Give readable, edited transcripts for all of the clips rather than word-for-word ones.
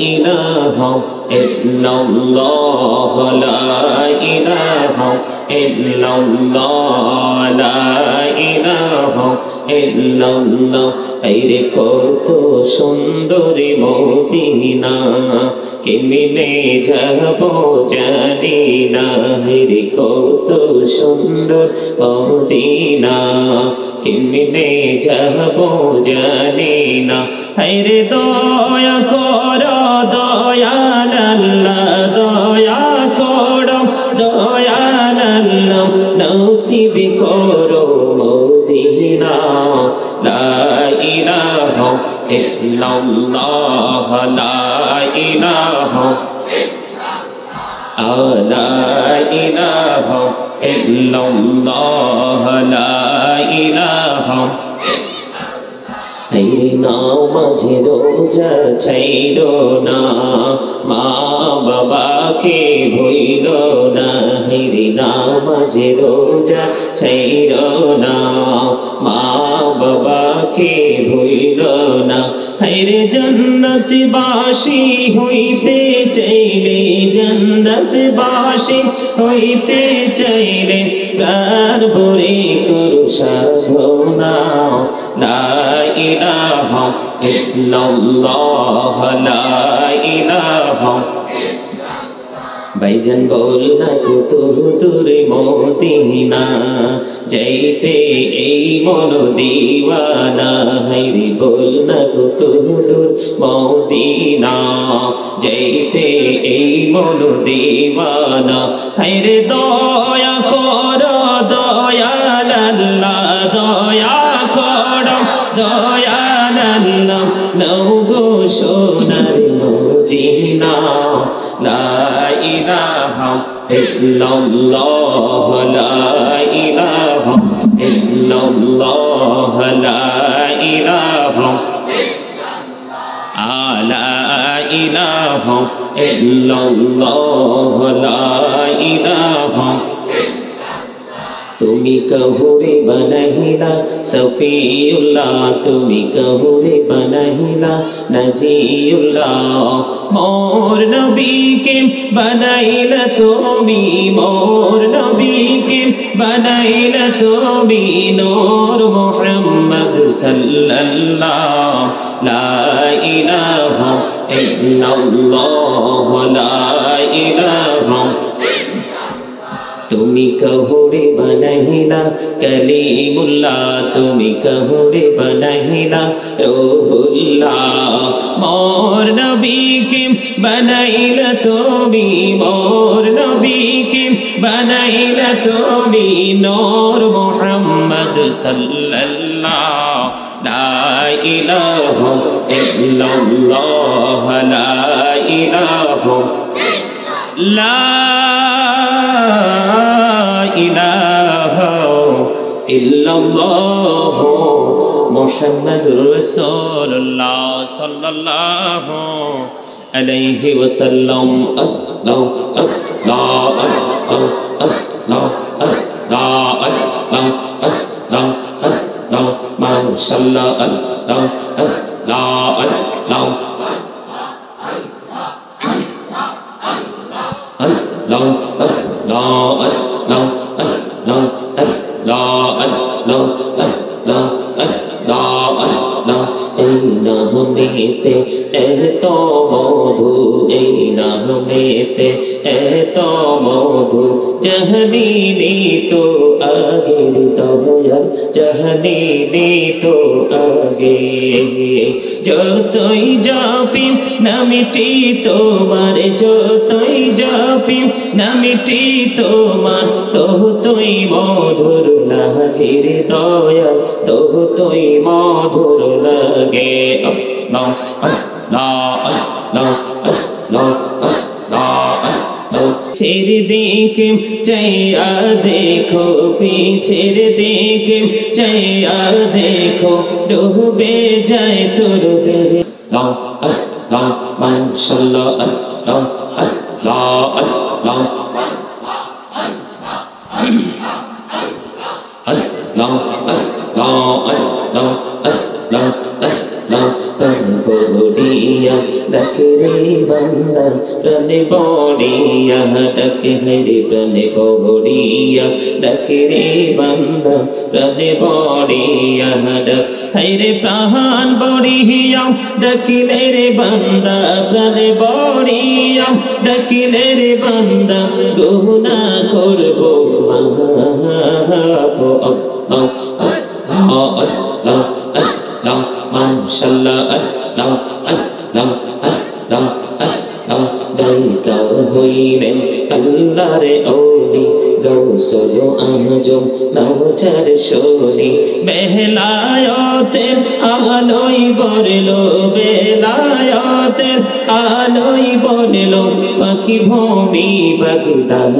ইলাহা ইল্লাল্লাহ লা ইলাহা ইল্লাল্লাহ লা ইলাহা ইল্লাল্লাহ আইরে কত সুন্দরী মদিনা কেমনে যাব জানি না রে কত সুন্দর মদিনা কেমনে যাব জানি না হায়রে দয়া কর দয়াল আল্লাহ দয়া কর দয়াল আল্লাহ নসিব করো মদিনা লা ইলাহা ইল্লাল্লাহ লা ইলাহা লা ইলাহা ইল্লাল্লাহ লা ইলাহা নামাজে রোজা ছাইরো না মা বাবাকে ভুইলো না হেরি নামাজে রোজা ছাইরো না মা বাবাকে ভুইলো না হেরে জান্নাত বাসী হইতে চাইলে জান্নাত বাসী হইতে চাইলে প্রাণ ভরে করো সাধনা লা ইলাহা ইল্লাল্লাহ লা ইলাহা ভাইজান বল না কত দূর মদিনা যাইতে এই মন দিওয়ানা হাইরে বল না কত দূর মদিনা যাইতে এই মন দিওয়ানা হাইরে দয়া কর দয়াল আল্লাহ দয়া কর দয়াল আল্লাহ নও গো সোনার মদিনা লা ইলাহা ইল্লাল্লাহ লা ইলাহা ইল্লাল্লাহ লা ইলাহা লা ইলাহা ইল্লাল্লাহ লা ইলাহা তুমি কহুরে বনহিলা সফিউল্লাহ তুমি কহুরে বনহিলা নজিউল্লাহ মোর নবীকে বনাইলা তুমি মোর নবীকে বনাইলা তুমি নূর মুহাম্মদ সাল্লাল্লাহ লা ইলাহা ইল্লাল্লাহ লা ইলাহা তুমি কহুরে বনহিলা কলিমুল্লাহ তুমি কহুরে বনহিলা রূহুল্লাহ মোর নবীকে বনাইলা তুমি মোর নবীকে বনাইলা তুমি নূর মুহাম্মদ সাল্লাল্লাহ লা ইলাহা ইল্লাল্লাহ লা ইলাহা লা ইলাহা ইল্লাল্লাহ মুহাম্মাদুর রাসূলুল্লাহ সাল্লাল্লাহু আলাইহি ওয়াসাল্লাম আল্লাহু আল্লাহ আল্লাহ আল্লাহ আল্লাহ আল্লাহ আল্লাহ মাশাআল্লাহ আল্লাহ আল্লাহ আল্লাহ Allah Allah Allah Allah Allah Allah Allah Allah Allah এই নামেতে এত মধু এই নামেতে এত মধু জাহানি তো আগের দয়াল জাহানি তো আগে যতই জাপি নামিটি তোমার যতই জাপি নামিটি তোমার ততই মধুর লাগে দয়াল ততই মধুর লাগে Allah Allah Allah Allah Allah ছেড়ে দিকে চাইয়া দেখো পিছের দিকে চাইয়া দেখো ডুবে যায় তোর বেহে Allah Allah মাশাআল্লাহ Allah Allah Allah Allah Allah Allah Allah বড়িয়া ডাকরে বান্দা প্রাণে বড়িয়া ডাকে হায়রে প্রাণে বড়িয়া ডাকে রে বান্দা প্রাণে বড়িয়া ডাক হায়রে প্রাণ বড়িয়া ডাকিলে রে বান্দা প্রাণে বড়িয়া ডাকিলে রে বান্দা গুনাহ করব মাফ আল্লাহ আল্লাহ আল্লাহ মাশাআল্লাহ আল্লাহ আল্লাহ আল্লাহ আল্লাহ ডাইকা হইলেন আল্লাহর ওলি গৌসুল আজম নওজার শনি বেলায়েতের আলোয় বরলো বেলায়েতের আলোয় বরলো পাখি ভূমি বাগদাদ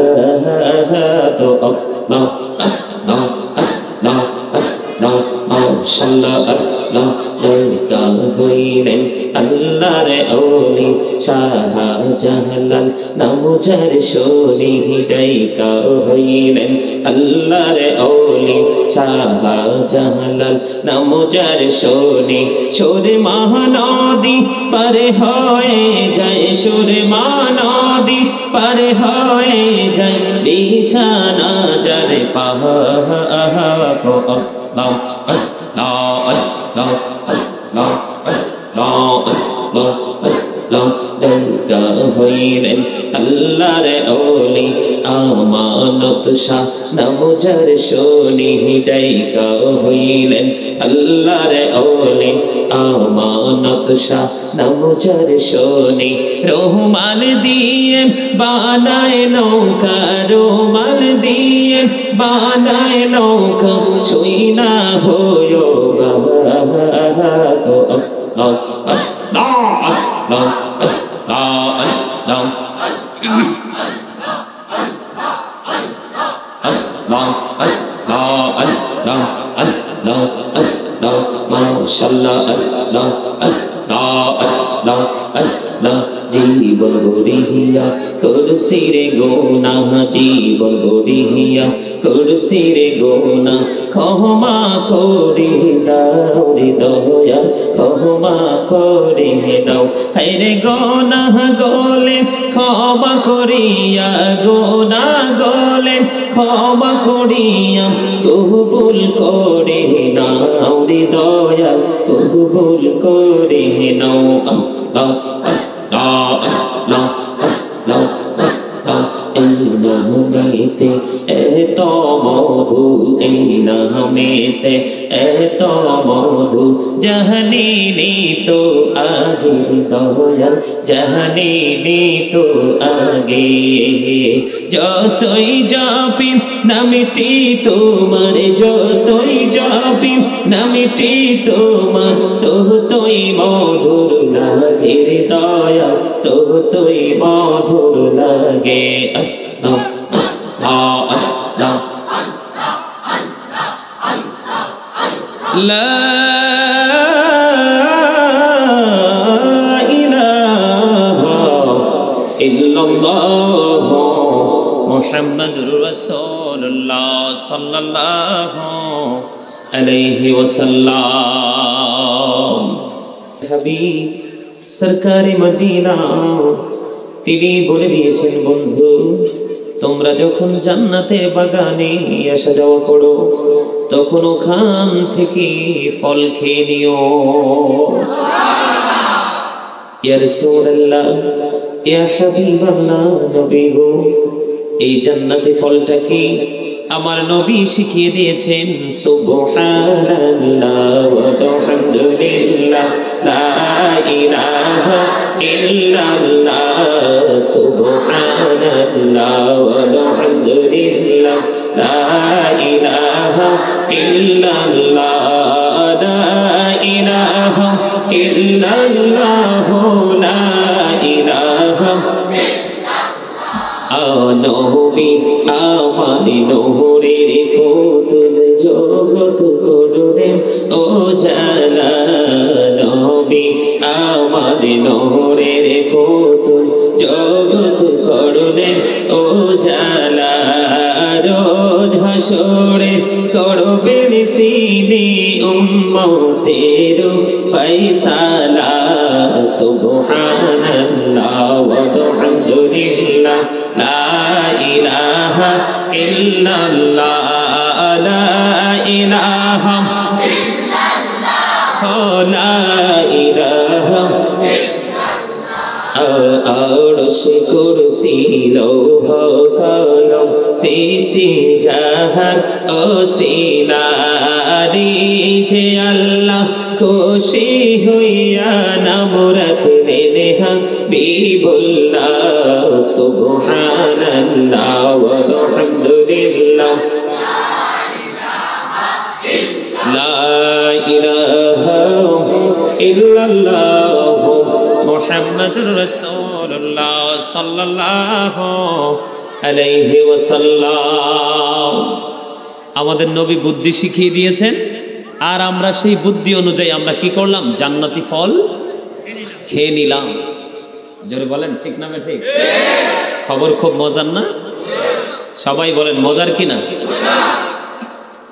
তো আল্লাহ আল্লাহ আল্লাহ আল্লাহ মাশাআল্লাহ আল্লাহ ডাইকা হইলেন আল্লাহর ওলি শাহজালাল নওজার শনি ডাইকা হইলেন আল্লাহর ওলি শাহজালাল নওজার শনি সুরে মহানদী পারে হয়ে যায় সুরে মহানদী পারে হয়ে যায় বিছানা যারে পাহা আল্লাহ আল্লাহ আল্লাহ আল্লাহ আল্লাহ আল্লাহ আল্লাহ ডাইকা হইলেন আল্লাহর ওলি আমানত শাহ নওজার শনি ডাইকা হইলেন আল্লাহর ওলি আমানত শাহ নওজার শনি রহমান দিয়ে বানায় নৌকা রহমান দিয়ে বানায় নৌকা শুই না হয়ো Allah Allah Allah Allah জীবন গড়িয়া করছি রে গোনা জীবন গড়িয়া করছি রে গোনা ক্ষমা করে দাও রে দয়া ক্ষমা করে দাও হায়রে গোনা গলে ক্ষমা করিয়া গোনা গলে ক্ষমা করিয়া কবুল করে নাও রে দয়া কবুল করে নাও আল্লাহ আল্লাহ আল্লাহ আল্লাহ আল্লাহ এই নামেতে এত মধু এই নামেতে এত মধু জাহানিনি তো আগে দয়াল জাহানিনি তো আগে যতই জাপি নামটি তোমার যতই জাপি নামটি তোমার ততই মধুর লাগে দয়াল ততই মধুর লাগে আল্লাহ আল্লাহ লা ইলাহা ইল্লাল্লাহ মুহাম্মাদুর রাসূলুল্লাহ সাল্লাল্লাহু আলাইহি ওয়াসাল্লাম হাবিব সরকারে মদিনা তিনি বলে দিয়েছেন বন্ধু তোমরা যখন জান্নাতের বাগানে আসা যাওয়া করো তখন ওখান থেকে ফল খেয়ে নিও ইয়া রাসূলুল্লাহ ইয়া হাবিবাল্লাহ নবী গো এই জান্নাতি ফলটা কি আমার নবী শিখিয়ে দিয়েছেন সুবহানাল্লাহ ওয়া বিহামদিল্লাহ লা ইলাহা ইল্লাল্লাহ সুবহানাল্লাহ ওয়া বিহামদিল্লাহ লা ইলাহা ইল্লাল্লাহ লা ইলাহা ইল্লাল্লাহ লা ইলাহা নবী আমার নহরের পুতুল জগৎ করুণে ও জালা নবী আমার নহরের পুতুল জগৎ করুণে ও জালা রোজ হাসরে করবেন তিনি উম্মতের ফয়সালা সুবহানাল্লাহ ওয়ালহামদুলিল্লাহ লা ইলাহা ইল্লাল্লাহ লা ইলাহা ইল্লাল্লাহ লা ইলাহা আরশ কুরসি লৌহ কলম সৃষ্টি জাহান ওসিলারি যে আল্লাহ খুশি হইয়া নাম রাখলেন হাবিবুল্লাহ সুবহানাল্লাহ ওয়ালহামদুলিল্লাহ লা ইলাহা ইল্লাল্লাহ মুহাম্মাদুর রাসূলুল্লাহ সাল্লাল্লাহু আলাইহি ওয়াসাল্লাম। আমাদের নবী বুদ্ধি শিখিয়ে দিয়েছেন, আর আমরা সেই বুদ্ধি অনুযায়ী আমরা কি করলাম? জান্নাতি ফল খেয়ে নিলাম। জোরে বলেন ঠিক না ঠিক? খবর খুব মজার না? সবাই বলেন মজার কিনা?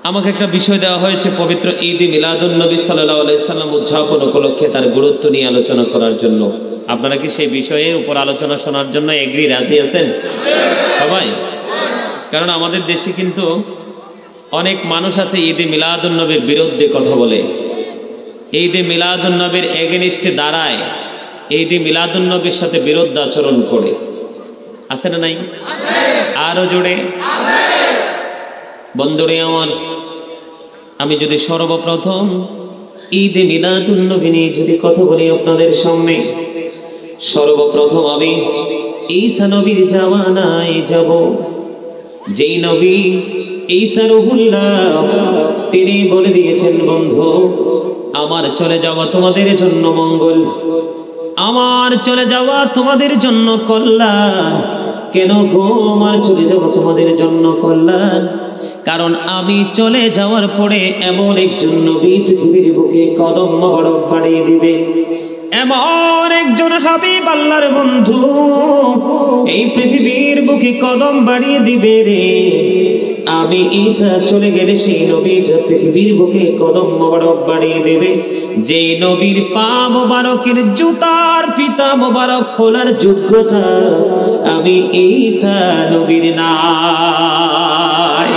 আমাকে একটা বিষয় দেওয়া হয়েছে পবিত্র ঈদ মিলাদুন নবী সাল্লাল্লাহু আলাইহি সাল্লাম উদযাপন উপলক্ষে তার গুরুত্ব নিয়ে আলোচনা করার জন্য। আপনারা কি সেই বিষয়ে উপর আলোচনা শোনার জন্য এগ্রি রাজি আছেন সবাই? কারণ আমাদের দেশে কিন্তু অনেক মানুষ আছে ঈদে মিলাদুন নবীর বিরুদ্ধে কথা বলে, ঈদে মিলাদুন নবীর এগেনিস্টে দাঁড়ায়, ঈদে মিলাদুন নবীর সাথে বিরোধ আচরণ করে। আছে না নাই? আরো জোরে বন্ধুরে আমার, আমি যদি সর্বপ্রথম ঈদে মিলাদুন নবী নিয়ে যদি কথা বলি আপনাদের সামনে, সর্বপ্রথম আমি ঈসা নবীর জামানায় যাব। যেই নবী ঈসা রূহুল্লাহ, তিনি বলে দিয়েছেন বন্ধু আমার চলে যাওয়া তোমাদের জন্য মঙ্গল, আমার চলে যাওয়া তোমাদের জন্য কল্যাণ। কেন গো আমার চলে যাওয়া তোমাদের জন্য কল্যাণ? কারণ আমি চলে যাওয়ার পরে এমন একজন নবী পৃথিবীর বুকে কদম মোবারক বাড়িয়ে দিবে, এমন একজন হাবিব আল্লাহর বন্ধু এই পৃথিবীর বুকে কদম বাড়িয়ে দিবে রে। আমি ঈসা চলে গেলে সেই নবীটা পৃথিবীর বুকে কদম মোবারক বাড়িয়ে দেবে, যে নবীর পা মোবারকের জুতার ফিতা মোবারক খোলার যোগ্যতা আমি ঈসা নবীর নাই।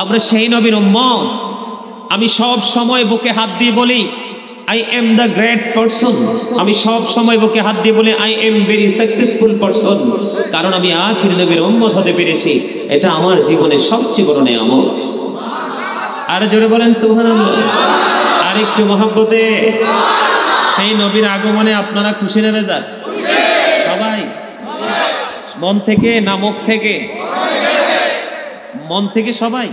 আমরা সেই নবীর উম্মত। আমি সব সময় বুকে হাত দিয়ে বলি I am the great person, আমি সব সময় বুকে হাত দিয়ে বলি I am very successful person, কারণ আমি আখির নবীর উম্মত হতে পেরেছি। এটা আমার জীবনের সবচেয়ে বড় নেয়ামত। আর জোরে বলেন সুবহানাল্লাহ। আর একটু মহব্বতে সেই নবীর আগমনে আপনারা খুশি না বেজার? সবাই মন থেকে না মুখ থেকে? মন থেকে সবাই।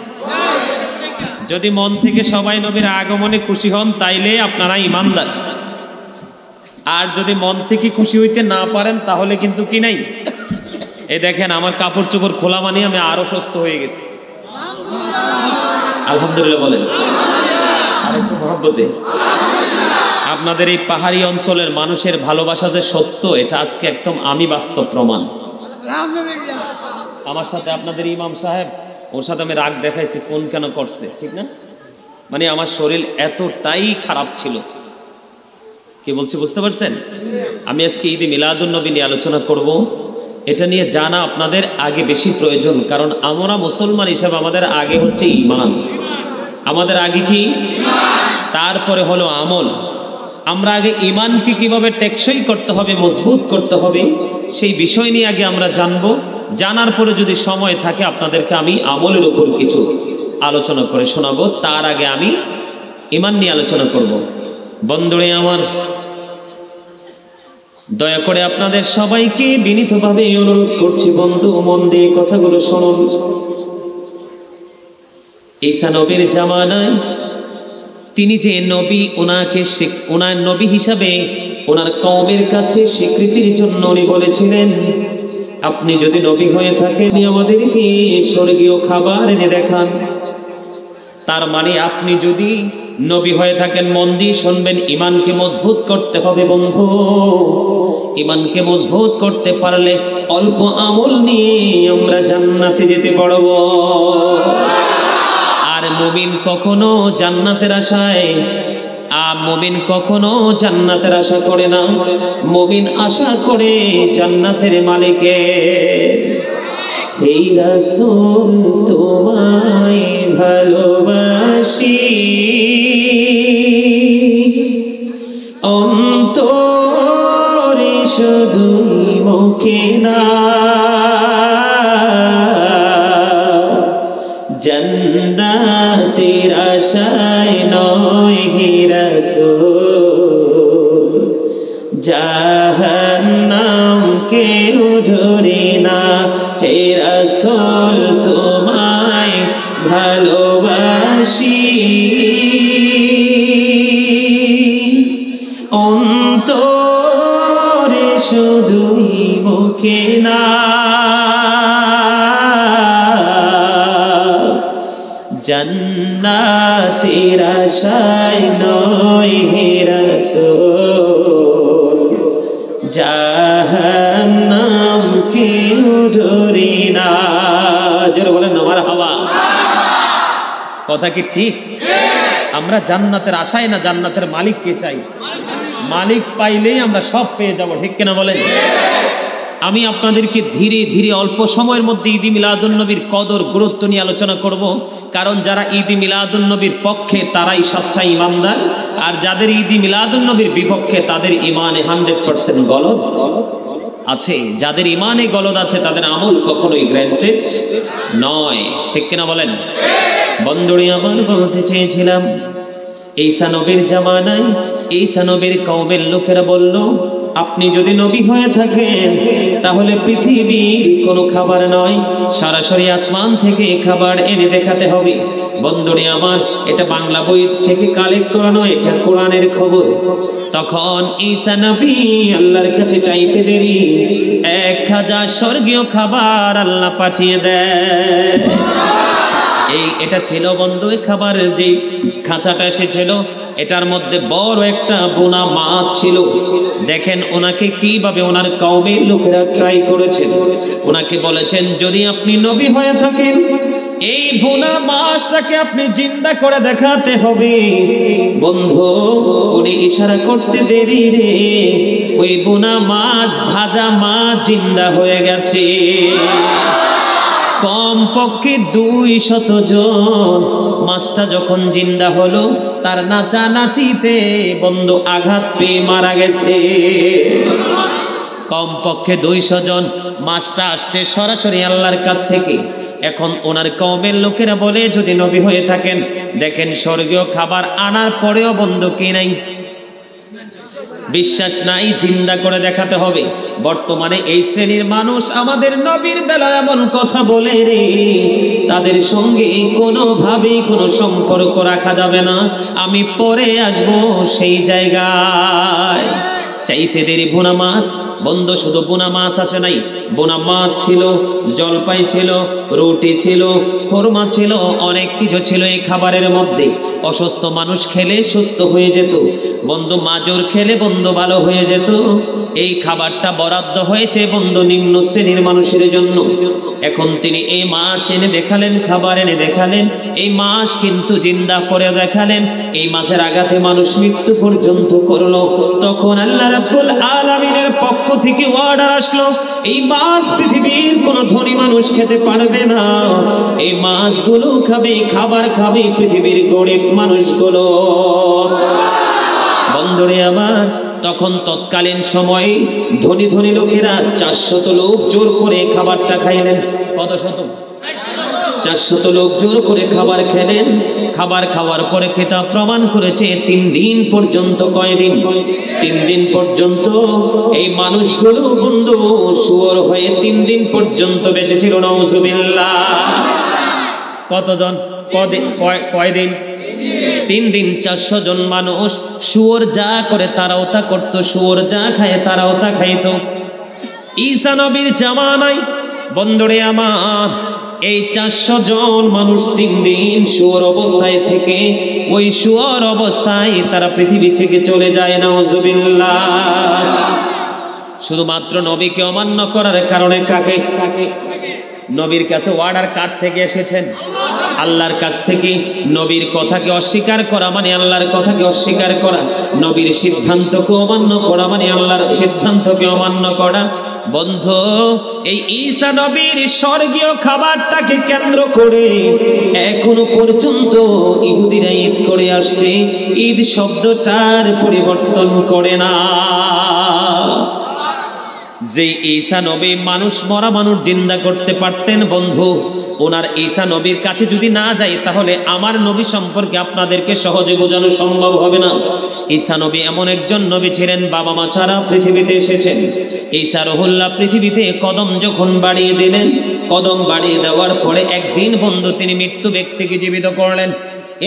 যদি মন থেকে সবাই নবীর আগমনে খুশি হন তাইলে আপনারা ইমানদার। আর যদি মন থেকে খুশি হইতে না পারেন তাহলে কিন্তু কি নাই, এই দেখেন আমার কাপড় চোপড় খোলা মানে আমি আরো সুস্থ হয়ে গেছি। আলহামদুলিল্লাহ বলেন। আর একটু মহব্বতে, আপনাদের এই পাহাড়ি অঞ্চলের মানুষের ভালোবাসা যে সত্য, এটা আজকে একদম আমি বাস্তব প্রমাণ। আমার সাথে আপনাদের ইমাম সাহেব, ওর সাথে আমি রাগ দেখাইছি, ফোন কেন করছে, ঠিক না? মানে আমার শরীর এতটাই খারাপ ছিল। কি বলছি বুঝতে পারছেন? আমি আজকে ঈদে মিলাদুন নবী নিয়ে আলোচনা করব। এটা নিয়ে জানা আপনাদের আগে বেশি প্রয়োজন, কারণ আমরা মুসলমান হিসাবে আমাদের আগে হচ্ছে ঈমান। আমাদের আগে কি? তারপরে হলো আমল। আমরা আগে ঈমানকে কিভাবে টেকসই করতে হবে, মজবুত করতে হবে, সেই বিষয় নিয়ে আগে আমরা জানবো। জানার পরে যদি সময় থাকে আপনাদেরকে আমি আমলের উপর কিছু আলোচনা করে শোনাবো। তার আগে আমি ঈমান নিয়ে আলোচনা করব। বন্ধুরে আমার, দয়া করে আপনাদের সবাইকে বিনীতভাবে অনুরোধ করছি, বন্ধু মন দিয়ে কথাগুলো শুনুন। ঈসা নবীর জামানায় তিনি যে নবী, ওনার নবী হিসাবে ওনার কওমের কাছে স্বীকৃতির জন্য উনি বলেছিলেন, আপনি যদি নবী হয়ে থাকেন আমাদেরকে স্বর্গীয় খাবার এনে দেখান। তার মানে আপনি যদি নবী হয়ে থাকেন, মন দিয়ে শুনবেন, ঈমানকে মজবুত করতে হবে বন্ধু। ঈমানকে মজবুত করতে পারলে অল্প আমল নিয়ে আমরা জান্নাতে যেতে পারবো। আর মুমিন কখনো জান্নাতের আশায় মুমিন কখনো জান্নাতের আশা করে না, মুমিন আশা করে জান্নাতের মালিকের। হে রাসূল তোমায় ভালোবাসি, অন্তরে শুধুই মুখে না, জান্নাতের আশায় নয় হে রাসূল, জাহান্নাম কেউ ধরে না। হে রাসূল তোমায় ভালোবাসি, অন্তরে শুধুই মুখে না, জান্নাতের আশায় নয় হে রাসূল, জাহান্নাম কেউ ডরে না। যারা বলেন না মারহাবা। কথা কি ঠিক? আমরা জান্নাতের আশায় না, জান্নাতের মালিককে চাই। মালিক পাইলেই আমরা সব পেয়ে যাব, ঠিক কিনা বলেন? আমি আপনাদেরকে ধীরে ধীরে অল্প সময়ের মধ্যে ঈদ মিলাদুন্নবীর কদর গুরুত্ব নিয়ে আলোচনা করব। কারণ যারা ঈদ মিলাদুন্নবীর পক্ষে তারাই সচ্চা ইমানদার, আর যাদের ঈদ মিলাদুন্নবীর বিপক্ষে তাদের ইমানে 100% গলদ আছে। যাদের ইমানে গলদ আছে তাদের আমল কখনোই গ্র্যান্টেড নয়, ঠিক কিনা বলেন? বন্ধুরে আমার বলতে চেয়েছিলাম, ঈসা নবীর জামানায় ঈসা নবীর কওমের লোকেরা বলল, আপনি যদি নবী হয়ে থাকেন তাহলে পৃথিবীর কোনো খাবার নয়, সরাসরি আসমান থেকে খাবার এনে দেখাতে হবে। বন্ধুরে আমার, এটা বাংলা বই থেকে কালেক্ট করানো, এটা কোরআনের খবর। তখন ঈসা নবী আল্লাহর কাছে চাইতে দেরি 1000 স্বর্গীয় খাবার আল্লাহ পাঠিয়ে দেয়। এটা ছিল বন্ধু খাবারের যে খাঁচাটা এসেছিল, এটার মধ্যে বড় একটা বোনা মাছ ছিল। দেখেন ওনাকে কিভাবে ওনার কওমের লোকেরা ট্রাই করেছেন। ওনাকে বলেছেন, যদি আপনি নবী হয়ে থাকেন এই বোনা মাছটাকে আপনি জিন্দা করে দেখাতে হবে। বন্ধু উনি ইশারা করতে দেরি রে, ওই বোনা মাছ, ভাজা মাছ জিন্দা হয়ে গেছে। কমপক্ষে 200 জন। মাছটা যখন জিন্দা হলো, তার নাচানাচিতে বন্ধু আঘাত পেয়ে মারা গেছে। কমপক্ষে 200 জন। মাছটা আসছে সরাসরি আল্লাহর কাছ থেকে। এখন ওনার কওমের লোকেরা বলে, যদি নবী হয়ে থাকেন, দেখেন স্বর্গীয় খাবার আনার পরেও বন্ধু কি নাই, বিশ্বাস নাই, জিন্দা করে দেখাতে হবে। বর্তমানে এই শ্রেণীর মানুষ আমাদের নবীর বেলায় এমন কথা বলে রে, তাদের সঙ্গে কোনোভাবেই কোনো সম্পর্ক রাখা যাবে না। আমি পরে আসব সেই জায়গায়। চাইতে দেরি বোনা মাছ বন্ধু, শুধু বোনা মাছ আসে নাই, বোনা মাছ ছিল, জলপাই ছিল, রুটি ছিল, খোরমা ছিল, অনেক কিছু ছিল এই খাবারের মধ্যে। অসুস্থ মানুষ খেলে সুস্থ হয়ে যেত বন্ধু, মাজর খেলে বন্ধু ভালো হয়ে যেত। এই খাবারটা বরাদ্দ হয়েছে বন্ধু নিম্ন শ্রেণীর মানুষের জন্য। এখন তিনি এই মাছ এনে দেখালেন, খাবার এনে দেখালেন, এই মাছ কিন্তু জিন্দা করে দেখালেন। এই মাছের আঘাতে মানুষ মৃত্যু পর্যন্ত করলো। তখন আল্লাহ রাব্বুল আলামিনের পক্ষ থেকে অর্ডার আসলো, এই মাছ পৃথিবীর কোন ধনী মানুষ খেতে পারবে না। এই মাছগুলো খাবে, খাবার খাবে পৃথিবীর গরিব মানুষগুলো। বন্ধুরে আমার, তখন তৎকালীন সময়ে ধনী ধনী লোকেরা 400 লোক জোর করে খাবারটা খাইলেন। কত শত? 400 লোক জোর করে খাবার খেলেন। খাবার খাওয়ার পরে কিতাব প্রমাণ করেছে 3 দিন পর্যন্ত। কয়দিন? 3 দিন পর্যন্ত এই মানুষগুলো বন্ধু শুয়োর হয়ে 3 দিন পর্যন্ত বেঁচে ছিল। নাউজুবিল্লাহ। কতজন? কয়দিন? 3 দিন। 400 জন মানুষ। শুয়োর যা করে তারাও তা করত, শুয়োর যা খায় তারাও তা খাইত। ঈসা নবীর জামানায় বন্ধুরে আমার, এই 400 জন মানুষ 3 দিন শুয়োর অবস্থায় থেকে ওই শুয়োর অবস্থায় তারা পৃথিবী থেকে চলে যায়। নাউজুবিল্লাহ। শুধুমাত্র নবীকে অমান্য করার কারণে। কাকে? নবীর কাছে অর্ডার কার থেকে এসেছেন? আল্লাহর কাছ থেকে নবীর কথাকে অস্বীকার করা মানে আল্লাহর কথাকে অস্বীকার করা, নবীর সিদ্ধান্তকে অমান্য করা মানে আল্লাহর সিদ্ধান্তকে অমান্য করা। বন্ধু, এই ঈসা নবীর স্বর্গীয় খাবারটাকে কেন্দ্র করে এখনো পর্যন্ত ইহুদিরা ঈদ করে আসছে, ঈদ শব্দটার পরিবর্তন করে না। যে ঈসা নবী মানুষ, মরা মানুষ জিন্দা করতে পারতেন, বন্ধু ওনার ঈসা নবীর কাছে যদি না যাই তাহলে আমার নবী সম্পর্কে আপনাদেরকে সহজে বোঝানো সম্ভব হবে না। ঈসা নবী এমন একজন নবী ছিলেন, বাবা মা ছাড়া পৃথিবীতে এসেছেন। ঈসা রুহুল্লাহ পৃথিবীতে কদম যখন বাড়িয়ে দিলেন, কদম বাড়িয়ে দেওয়ার পরে একদিন বন্ধু তিনি মৃত্যু ব্যক্তিকে জীবিত করলেন।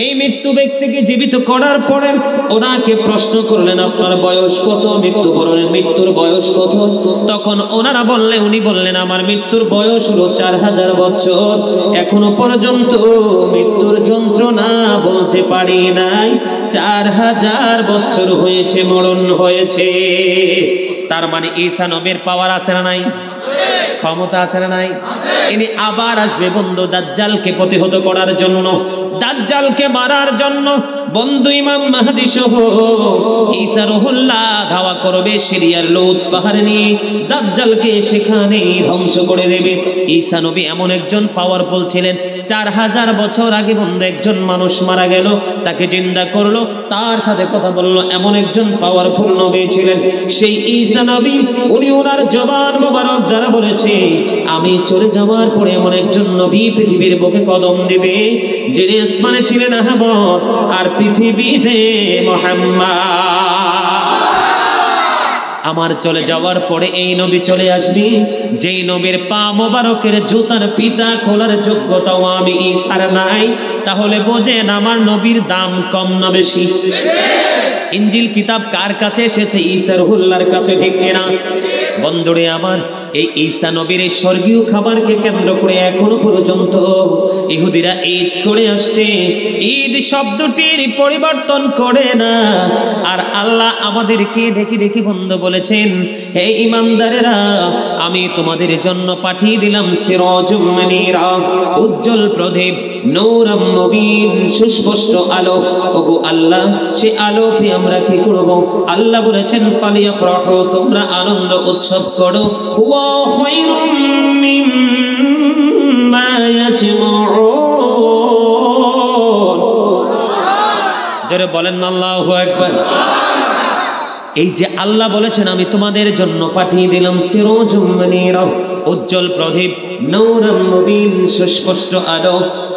এই মৃত্যু ব্যক্তিকে জীবিত করার পরে ওনাকে প্রশ্ন করলেন, আপনার বয়স কত? মৃত্যুর বয়স কত? তখন উনি বললেন, আমার মৃত্যুর বয়স হলো 4000 বছর, এখনো পর্যন্ত মৃত্যুর যন্ত্রণা বলতে পারি নাই, 4000 বছর হয়েছে, মরণ হয়েছে। তার মানে ঈসা নবীর পাওয়ার আছে না নাই? ক্ষমতা আছে না নাই? ইনি আবার আসবে বন্ধু দাজ্জালকে প্রতিহত করার জন্য, দাজ্জালকে মারার জন্য। বন্ধু ইমাম মাহদী সহ ঈসা রুহুল্লাহ ধাওয়া করবে সিরিয়ার লুত পাহাড়ে নিয়ে, দাজ্জালকে সেখানে ধ্বংস করে দেবে। ঈসা নবী এমন একজন পাওয়ারফুল ছিলেন, 4000 বছর আগে বন্ধু একজন মানুষ মারা গেল, তাকে জিন্দা করলো, তার সাথে কথা বললো, এমন একজন পাওয়ারফুল নবী ছিলেন। সেই ঈসা নবী উনি ওনার জবান মোবারক দ্বারা বলেছে, আমি চলে যাওয়ার পরে এমন একজন নবী পৃথিবীর বুকে কদম দিবে, যিনি আসমানে ছিলেন আহমদ আর পৃথিবীতে মুহাম্মদ। আমার চলে যাওয়ার পরে এই নবী চলে আসবে, যেই নবীর পা মোবারকের জুতার পিতা খোলার যোগ্যতাও আমি ঈসার নাই। তাহলে বোঝেন আমার নবীর দাম কম না বেশি? ইনজিল কিতাব কার কাছে এসেছে? ঈসা রুহুল্লাহর কাছে, ঠিক না? বন্ধুরে আমার, এই ঈসা নবীর এই স্বর্গীয় খাবারকে কেন্দ্র করে এখনো পর্যন্ত ইহুদিরা ঈদ করে আসছে, ঈদ শব্দটির পরিবর্তন করে না। আর আল্লাহ আমাদেরকে ডেকে ডেকে বন্ধু বলেছেন, হে ঈমানদারেরা, আমি তোমাদের জন্য পাঠিয়ে দিলাম সিরাজুম মুনীরা, উজ্জ্বল প্রদীপ, নূরুম মুবিন, সুস্পষ্ট আলো। ওগো আল্লাহ, সে আলোকে আমরা কি করব? আল্লাহ বলেছেন, ফালিয়াফরাহু, তোমরা আনন্দ উৎসব করো, ওয়া খায়রুম মিম্মা ইয়াজমাউন। জোরে বলেন আল্লাহু আকবার। এই যে আল্লাহ বলেছেন, আমি তোমাদের জন্য পাঠিয়ে দিলাম সিরাজুম মুনীরা, উজ্জ্বল প্রদীপ, নূরুম মুবিন, সুস্পষ্ট আলো।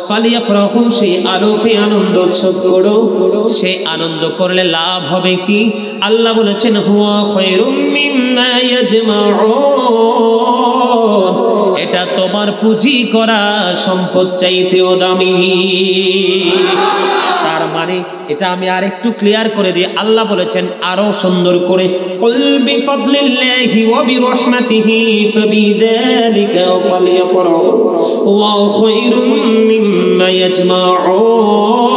ফালিয়াফরাহু, সেই আলোকে আনন্দ উৎসব করো। সেই আনন্দ করলে লাভ হবে কি? আল্লাহ বলেছেন, হুয়া খায়রুম মিম্মা ইয়াজমাউন, এটা তোমার পুঁজি করা সম্পদ চাইতেও দামি। তার মানে এটা আমি আর একটু ক্লিয়ার করে দিই। আল্লাহ বলেছেন আরো সুন্দর করে, কুল বিফাদলিল্লাহি ওয়া বিরহমাতিহি ফাবিযালিকা ফালইফরাহু ওয়া খায়রুম মিম্মা ইয়াজমাউন।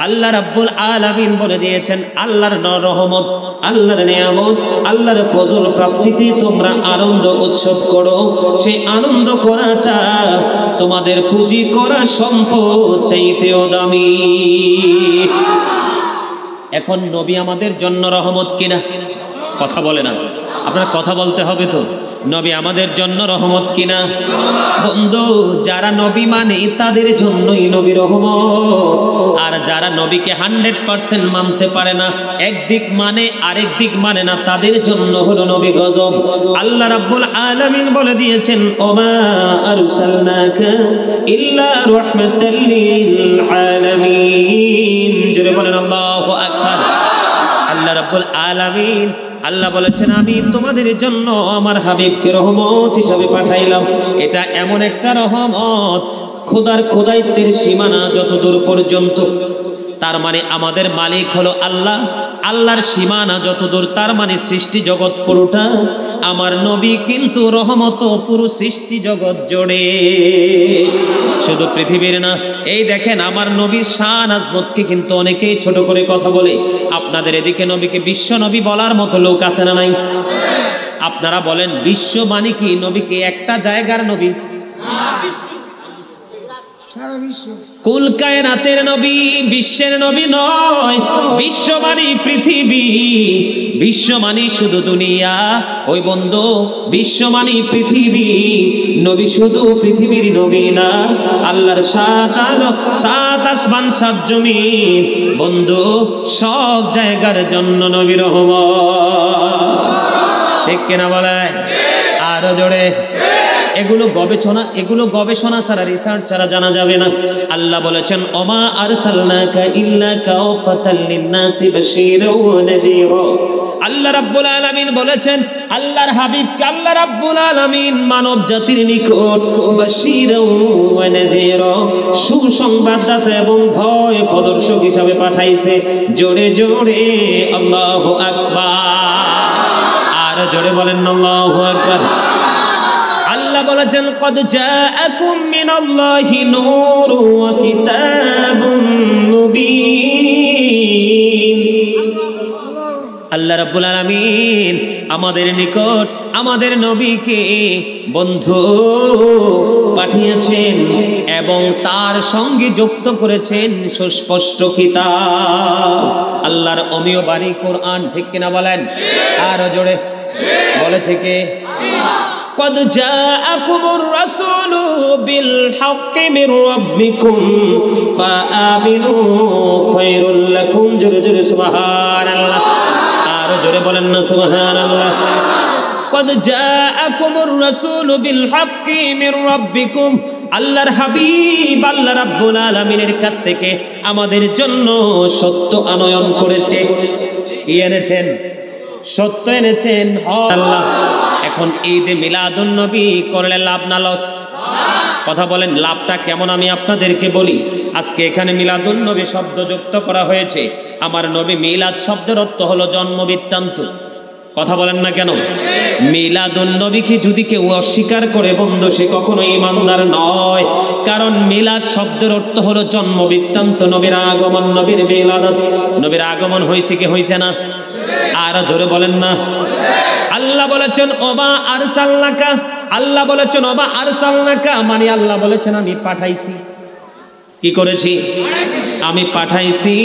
আল্লাহ রাব্বুল আলামিন বলে দিয়েছেন, আল্লাহর রহমত, আল্লাহর নিয়ামত, আল্লাহর ফজল প্রাপ্তিতে তোমরা আনন্দ উৎসব করো। সেই আনন্দ করাটা তোমাদের পুঁজি করা সম্পদ চাইতেও দামি। এখন নবী আমাদের জন্য রহমত কিনা? কথা বলে না, আপনার কথা বলতে হবে তো। নবী আমাদের জন্য রহমত কিনা? বন্ধু, যারা নবী মানে তাদের জন্যই নবী রহমত, আর যারা নবীকে 100% মানতে পারে না, একদিক মানে আরেক দিক মানে না, তাদের জন্য হলো নবী গজব। আল্লাহ রাব্বুল আলামিন বলে দিয়েছেন, ওমা আরসালনাকা ইল্লা রাহমাতাল লিল আলামিন। জোরে বলেন আল্লাহু আকবার। আল্লাহ রাব্বুল আলামিন, আল্লাহ বলেছেন, আমি তোমাদের জন্য আমার হাবিবকে রহমত হিসাবে পাঠাইলাম। এটা এমন একটা রহমত, খোদার খোদাইত্বের সীমানা যতদূর পর্যন্ত। তার মানে আমাদের মালিক হলো আল্লাহ, আল্লাহর সীমানা যতদূর, তার মানে সৃষ্টি জগৎ পুরোটা। আমার নবী কিন্তু রহমত পুরো সৃষ্টি জগৎ জোড়ে, শুধু পৃথিবীর না। এই দেখেন, আমার নবীর শান আজমতকে কিন্তু অনেকেই ছোট করে কথা বলে। আপনাদের এদিকে নবীকে বিশ্ব নবী বলার মতো লোক আছে না নাই? আপনারা বলেন, বিশ্ব মানে কি? নবীকে একটা জায়গার নবী? কুল কায়নাতের নবী, বিশ্বের নবী নয়। বিশ্ব মানে পৃথিবী, বিশ্ব মানে শুধু দুনিয়া। ওই বন্ধু, বিশ্ব মানে পৃথিবী, নবী শুধু পৃথিবীর নবী না। আল্লাহর সাত আসমান সাত জমিন, বন্ধু সব জায়গার জন্য নবী রহমত। ঠিক কিনা বলে? আরো জোরে। এগুলো গবেষণা ছাড়া, রিসার্চ ছাড়া জানা যাবে না। আল্লাহ বলেছেন, ওমা আরসালনাকা ইল্লা কাফাতাল লিন্নাসি বাশীরাও ওয়া নাযীরা। আল্লাহ রাব্বুল আলামিন বলেছেন, আল্লাহর হাবিবকে আল্লাহ রাব্বুল আলামিন মানব জাতির নিকট বাশীরাও ওয়া নাযীরা, সুসংবাদদাতা এবং ভয় প্রদর্শক হিসাবে পাঠাইছে। জোরে জোরে আল্লাহু আকবার। আর জোরে বলেন আল্লাহু আকবার। আল্লাহ বলেছেন, কদ জাআকুম মিনাল্লাহি নূরুন ওয়া কিতাবুন মুবিন। আল্লাহ রাব্বুল আলামিন আমাদের নিকট আমাদের নবীকে বন্ধু পাঠিয়েছেন এবং তার সঙ্গে যুক্ত করেছেন সুস্পষ্ট কিতাব, আল্লাহর অমীয় বাণী কোরআন। ঠিক কিনা বলেন? আরো জোরে। বলেছে কে? قد جاءكم الرسول بالحق من ربكم فآمنوا خير لكم। জোরে জোরে সুবহানাল্লাহ। আর জোরে বলেন না সুবহানাল্লাহ। قد جاءكم الرسول بالحق من ربكم। আল্লাহর হাবিব আল্লাহ রাব্বুল আলামিনের কাছ থেকে আমাদের জন্য সত্য আনয়ন করেছে। কি এনেছেন? সত্য এনেছেন আল্লাহ। এখন ঈদে মিলাদুন নবী করলে লাভ না লস? কথা বলেন, লাভটা কেমন আমি আপনাদেরকে বলি। আজকে এখানে মিলাদুন নবী শব্দ যুক্ত করা হয়েছে। আমার নবী মিলাদ শব্দের অর্থ হলো জন্ম বৃত্তান্ত। কথা বলেন না কেন? মিলাদুন নবীকে যদি কেউ অস্বীকার করে বন্ধু, সে কখনো ঈমানদার নয়। কারণ মিলাদ শব্দের অর্থ হলো জন্ম বৃত্তান্ত, নবীর আগমন, নবীর মিলাদ। নবীর আগমন হয়েছে কি হয়েছে না? আর জোরে বলেন না। আল্লাহ বলেছেন, ওমা আরসালনাকা। আল্লাহ বলেছেন, ওমা আরসালনাকা মানে আল্লাহ বলেছেন আমি পাঠাইছি। কি করেছি? আমি পাঠাইছি।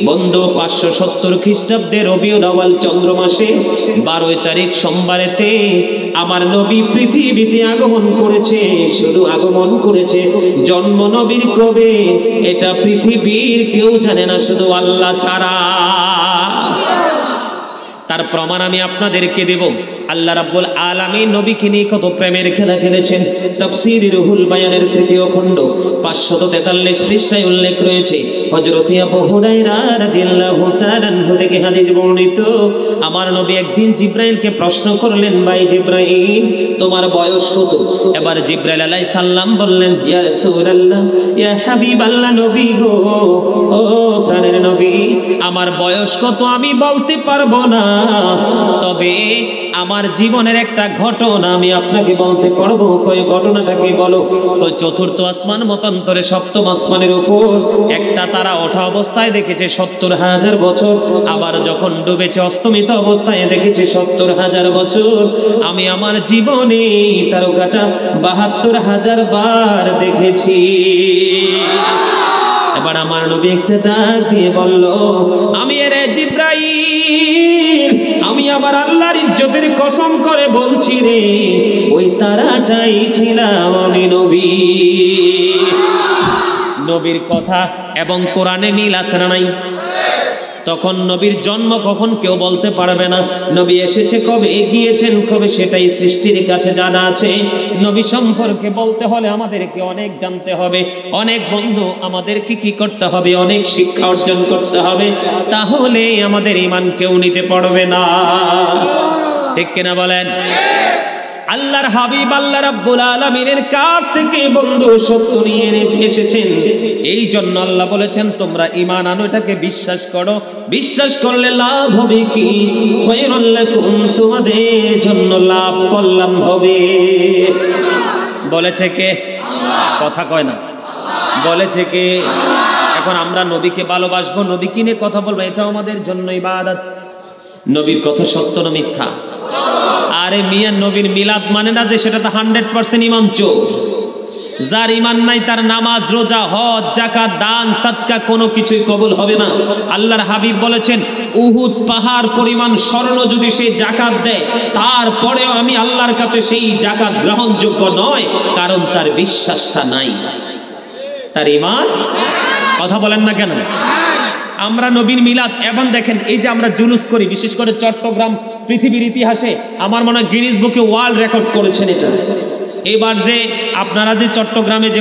বন্ধু 570 খ্রিস্টাব্দে রবিউল আউয়াল চন্দ্র মাসে 12 তারিখ সোমবারেতে আমার নবী পৃথিবীতে আগমন করেছে। শুধু আগমন করেছে, জন্ম নবীর কবে এটা পৃথিবীর কেউ জানে না, শুধু আল্লাহ ছাড়া। তার প্রমাণ আমি আপনাদেরকে দেব। আল্লাহ রাব্বুল আলামিন নবীকে নিয়ে কত প্রেমের খেলা খেলেছেন। তাফসীর রুহুল বায়ানের 3য় খণ্ড 543 পৃষ্ঠায় উল্লেখ রয়েছে। হযরত আবু হুরায়রা রাদিয়াল্লাহু তাআলা আনহু থেকে হাদিস বর্ণিত, আমার নবী একদিন জিবরাইলকে প্রশ্ন করলেন, ভাই জিবরাইল তোমার বয়স কত? এবার জিবরাইল আলাইহিস সালাম বললেন, ইয়া রাসূলুল্লাহ, ইয়া হাবিবাল্লাহ, নবী গো, ও প্রাণের নবী, আমার বয়স কত আমি বলতে পারবো না, তবে আমার জীবনের একটা ঘটনা আমি আপনাকে বলতে পারবো। কয় ঘটনাটাকে বলো? কয় চতুর্থ আসমান মতান্তরে সপ্তম আসমানের উপর একটা তারা ওঠা অবস্থায় দেখেছে 70,000 বছর, আবার যখন ডুবেছে অস্তমিত অবস্থায় দেখেছে 70,000 বছর। আমি আমার জীবনে তারকাটা 72,000 বার দেখেছি। এবার আমার নবী একটা ডাক দিয়ে বলল, আমি রে জিবরাইল, আমি আমার আল্লাহর ইজ্জতের কসম করে বলছি রে, ওই তারাটাই ছিলাম আমি নবী। নবীর কথা এবং কোরআনে মিল আছে না নাই? তখন নবীর জন্ম কখন কেউ বলতে পারবে না। নবী এসেছে কবে, গিয়েছেন কবে, সেটাই সৃষ্টির কাছে জানা আছে। নবী সম্পর্কে বলতে হলে আমাদেরকে অনেক জানতে হবে। অনেক বন্ধু আমাদেরকে কি করতে হবে? অনেক শিক্ষা অর্জন করতে হবে, তাহলে আমাদের ঈমান কেউ নিতে পারবে না। ঠিক কিনা বলেন? আল্লাহর হাবিব আল্লাহ রাব্বুল আলামিনের কাছ থেকে বন্ধু সত্য নিয়ে এসেছেন। এই জন্য আল্লাহ বলেছেন, তোমরা ঈমান আনো, এটাকে বিশ্বাস করো। বিশ্বাস করলে লাভ হবে কি? খায়রুল লাকুম, তোমাদের জন্য লাভ কল্যাণ হবে। বলেছে কে? কথা কয় না। বলেছে কে? এখন আমরা নবীকে ভালোবাসবো, নবীকে নিয়ে কথা বলবো, এটাও আমাদের জন্য ইবাদত। নবীর কথা সত্য না মিথ্যা? আরে মিয়া, নবীর মিলাদ মানে না যে সেটা তো 100% ঈমান চোর। যার ঈমান নাই তার নামাজ রোজা হজ যাকাত দান সাদকা কোনো কিছুই কবুল হবে না। আল্লাহর হাবিব বলেছেন উহুদ পাহাড় পরিমাণ স্বর্ণ যদি সে যাকাত দেয় তারপরেও আমি আল্লাহর কাছে সেই যাকাত গ্রহণযোগ্য নয়, কারণ তার বিশ্বাসটা নাই, তার ঈমান। কথা বলেন না কেন? আমরা নবীর মিলাদ এবং দেখেন এই যে আমরা জুলুস করি, বিশেষ করে চট্টগ্রাম পৃথিবীর ইতিহাসে আমার মনে হয় গিনেস বুকে ওয়ার্ল্ড রেকর্ড করেছেন এটা। এবার যে আপনারা যে চট্টগ্রামে যে